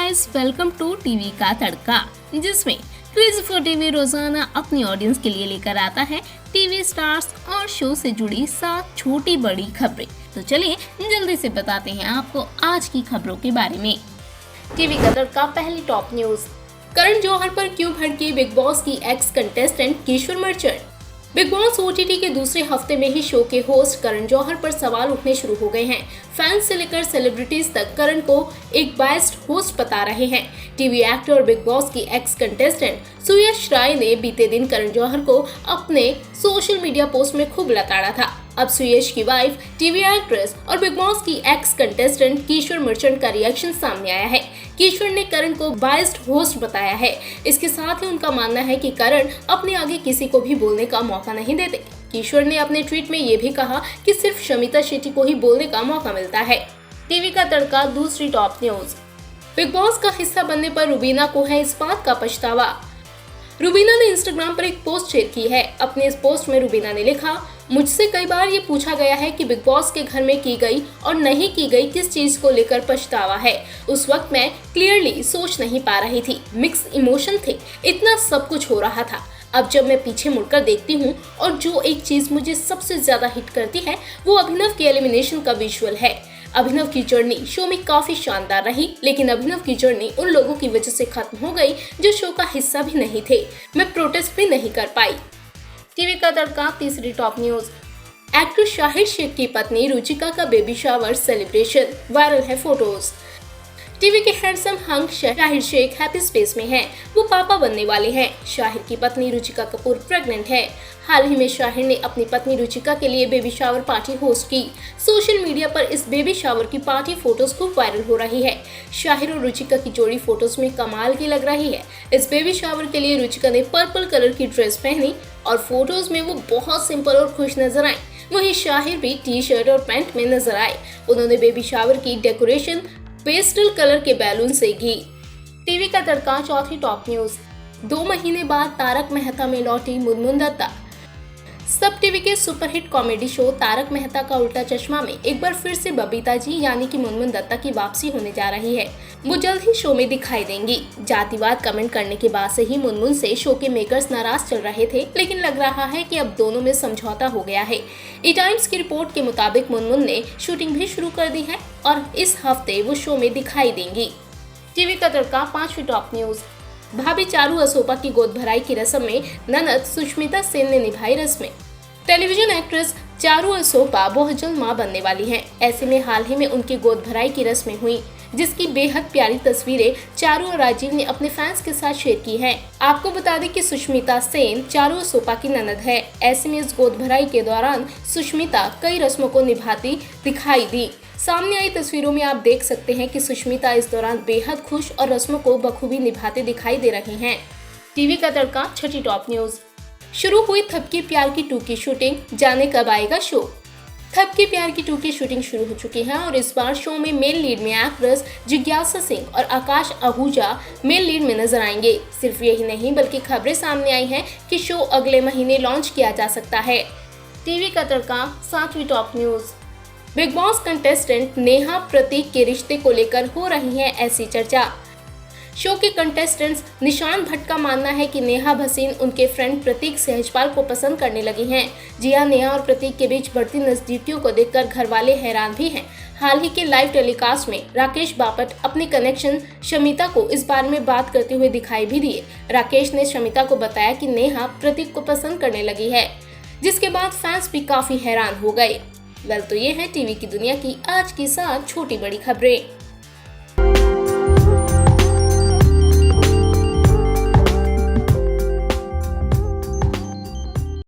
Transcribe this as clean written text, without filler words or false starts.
Guys, welcome to TV का तड़का, जिसमें crazy for TV रोजाना अपनी ऑडियंस के लिए लेकर आता है टीवी स्टार्स और शो से जुड़ी 7 छोटी बड़ी खबरें। तो चलिए जल्दी से बताते हैं आपको आज की खबरों के बारे में। टीवी का तड़का पहली टॉप न्यूज। करण जौहर पर क्यों भड़की बिग बॉस की ex contestant Kishwer Merchant. Bigg Boss OTT के दूसरे हफ्ते में ही शो के होस्ट करण जौहर पर सवाल उठने शुरू हो गए हैं। फैंस से लेकर सेलिब्रिटीज तक करण को एक बायस्ड होस्ट बता रहे हैं। टीवी एक्टर और बिग बॉस की एक्स कंटेस्टेंट सुयश राय ने बीते दिन करण जौहर को अपने सोशल मीडिया पोस्ट में खूब लताड़ा था। अब सुयश की वाइफ, टीवी एक्ट्रेस और बिग बॉस की एक्स कंटेस्टेंट कीश्वर मर्चेंट का रिएक्शन सामने आया है। कीश्वर ने करण को बायस्ड होस्ट बताया है। इसके साथ ही उनका मानना है कि करण अपने आगे किसी को भी बोलने का मौका नहीं देते। कीश्वर ने अपने ट्वीट में ये भी कहा कि सिर्फ शमिता शेट्टी को ही बोलने का मौका मिलता है। टीवी का तड़का दूसरी टॉप न्यूज। बिग बॉस का हिस्सा बनने पर रुबीना को है इस बात का पछतावा। रुबीना ने इंस्टाग्राम पर एक पोस्ट शेयर की है। अपने इस पोस्ट में रुबीना ने लिखा, मुझसे कई बार ये पूछा गया है कि बिग बॉस के घर में की गई और नहीं की गई किस चीज को लेकर पछतावा है। उस वक्त मैं क्लियरली सोच नहीं पा रही थी, मिक्स इमोशन थे, इतना सब कुछ हो रहा था। अब जब मैं पीछे मुड़कर देखती हूँ और जो एक चीज मुझे सबसे ज्यादा हिट करती है वो अभिनव की एलिमिनेशन का विजुअल है। अभिनव की जर्नी शो में काफी शानदार रही, लेकिन अभिनव की जर्नी उन लोगों की वजह से खत्म हो गई जो शो का हिस्सा भी नहीं थे। मैं प्रोटेस्ट भी नहीं कर पाई। टीवी का तड़का तीसरी top news. Actor Shahir Sheikh की पत्नी रुचिका का बेबी शावर सेलिब्रेशन, वायरल है फोटोज। टीवी के handsome hunk Shahir Sheikh happy space में हैं। वो पापा बनने वाले हैं। शाहिर की पत्नी रुचिका कपूर प्रेग्नेंट है। हाल ही में शाहिर ने अपनी पत्नी रुचिका के लिए बेबी शावर पार्टी होस्ट की। सोशल मीडिया पर इस बेबी शावर की पार्टी फोटोज खूब वायरल हो रही है। शाहिर और रुचिका की जोड़ी फोटोज में कमाल की लग रही है। इस बेबी शावर के लिए रुचिका ने पर्पल कलर की ड्रेस पहनी और फोटोज में वो बहुत सिंपल और खुश नजर आई। वहीं शाहिर भी टी शर्ट और पैंट में नजर आए। उन्होंने बेबी शावर की डेकोरेशन पेस्टल कलर के बैलून से की। टीवी का तड़का चौथी टॉप न्यूज। 2 महीने बाद तारक मेहता में लौटी मुनमुन दत्ता। सब टीवी के superhit comedy show Taarak Mehta Ka Ooltah चश्मा में एक बार फिर से बबीता जी यानी कि मुनमुन दत्ता की वापसी होने जा रही है। वो जल्द ही शो में दिखाई देंगी। जातिवाद कमेंट करने के बाद से ही मुनमुन से शो के मेकर्स नाराज चल रहे थे, लेकिन लग रहा है कि अब दोनों में समझौता हो गया है। ई टाइम्स की रिपोर्ट के मुताबिक मुनमुन ने शूटिंग भी शुरू कर दी है और इस हफ्ते वो शो में दिखाई देंगी। टीवी का तड़का पांचवी टॉप न्यूज। भाभी चारू असोपा की गोद भराई की रस्म में ननद सुष्मिता सेन ने निभाई रस्में। टेलीविजन एक्ट्रेस चारू असोपा बहुत जल्द मां बनने वाली हैं। ऐसे में हाल ही में उनकी गोद भराई की रस्में हुई, जिसकी बेहद प्यारी तस्वीरें चारू और राजीव ने अपने फैंस के साथ शेयर की हैं। आपको बता दें कि सुष्मिता सेन चारू असोपा की ननद है। ऐसे में इस गोद भराई के दौरान सुष्मिता कई रस्मों को निभाती दिखाई दी। सामने आई तस्वीरों में आप देख सकते हैं कि सुष्मिता इस दौरान बेहद खुश और रस्मों को बखूबी निभाते दिखाई दे रही हैं। टीवी का तड़का छठी टॉप न्यूज। शुरू हुई थपकी प्यार की 2 की शूटिंग, जाने कब आएगा शो। थपकी प्यार की 2 की शूटिंग शुरू हो चुकी है और इस बार शो में मेल लीड में एक्ट्रेस जिज्ञासा सिंह और आकाश आहूजा मेल लीड में नजर आएंगे। सिर्फ यही नहीं बल्कि खबरें सामने आई हैं कि शो अगले महीने लॉन्च किया जा सकता है। टीवी का तड़का 7वीं top news. Bigg Boss contestant Neha Prateek के रिश्ते को लेकर हो रही है ऐसी चर्चा। शो के कंटेस्टेंट्स निशान भट्ट का मानना है कि नेहा भसीन उनके फ्रेंड प्रतीक सहजपाल को पसंद करने लगी हैं। जी हां, नेहा और प्रतीक के बीच बढ़ती नजदीकियों को देखकर घर वाले हैरान भी हैं। हाल ही के लाइव टेलीकास्ट में राकेश बापट अपने कनेक्शन शमिता को इस बारे में बात करते हुए दिखाई भी दिए। राकेश ने शमिता को बताया कि नेहा प्रतीक को पसंद करने लगी है, जिसके बाद फैंस भी काफी हैरान हो गए। तो ये है टीवी की दुनिया की आज की 7 छोटी बड़ी खबरें।